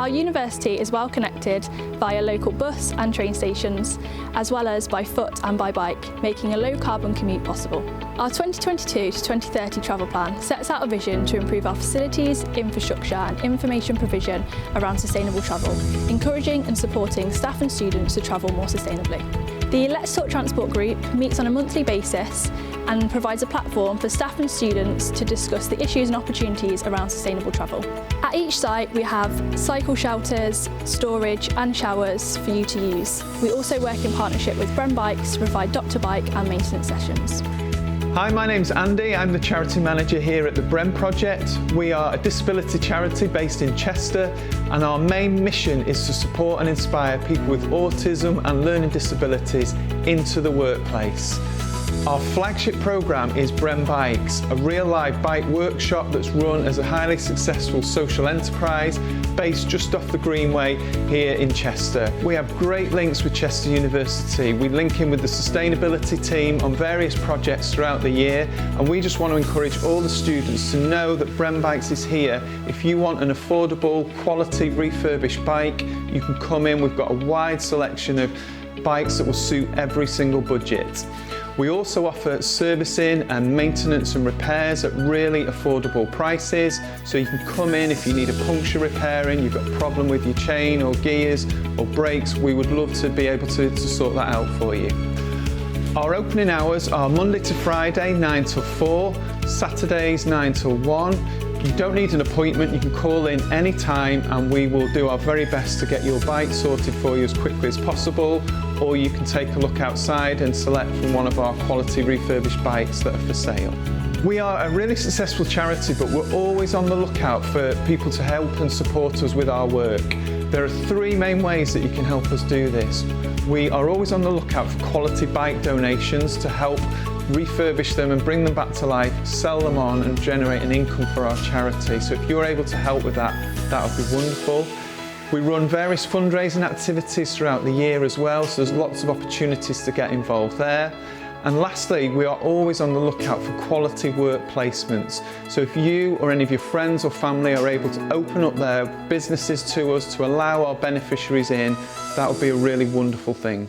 Our university is well connected via local bus and train stations, as well as by foot and by bike, making a low carbon commute possible. Our 2022 to 2030 travel plan sets out a vision to improve our facilities, infrastructure and information provision around sustainable travel, encouraging and supporting staff and students to travel more sustainably. The Let's Talk Transport group meets on a monthly basis and provides a platform for staff and students to discuss the issues and opportunities around sustainable travel. At each site we have cycle shelters, storage and showers for you to use. We also work in partnership with Bren Bikes to provide doctor bike and maintenance sessions. Hi, my name's Andy. I'm the charity manager here at the Bren Project. We are a disability charity based in Chester, and our main mission is to support and inspire people with autism and learning disabilities into the workplace. Our flagship programme is Bren Bikes, a real-life bike workshop that's run as a highly successful social enterprise based just off the Greenway here in Chester. We have great links with Chester University. We link in with the sustainability team on various projects throughout the year, and we just want to encourage all the students to know that Bren Bikes is here. If you want an affordable, quality, refurbished bike, you can come in. We've got a wide selection of bikes that will suit every single budget. We also offer servicing and maintenance and repairs at really affordable prices, so you can come in if you need a puncture repairing, you've got a problem with your chain or gears or brakes. We would love to be able to sort that out for you. Our opening hours are Monday to Friday 9 till 4, Saturdays 9 till 1. You don't need an appointment, you can call in any time and we will do our very best to get your bike sorted for you as quickly as possible, or you can take a look outside and select from one of our quality refurbished bikes that are for sale. We are a really successful charity, but we're always on the lookout for people to help and support us with our work. There are three main ways that you can help us do this. We are always on the lookout for quality bike donations to help refurbish them and bring them back to life, sell them on and generate an income for our charity. So if you're able to help with that, that would be wonderful. We run various fundraising activities throughout the year as well, so there's lots of opportunities to get involved there. And lastly, we are always on the lookout for quality work placements. So if you or any of your friends or family are able to open up their businesses to us to allow our beneficiaries in, that would be a really wonderful thing.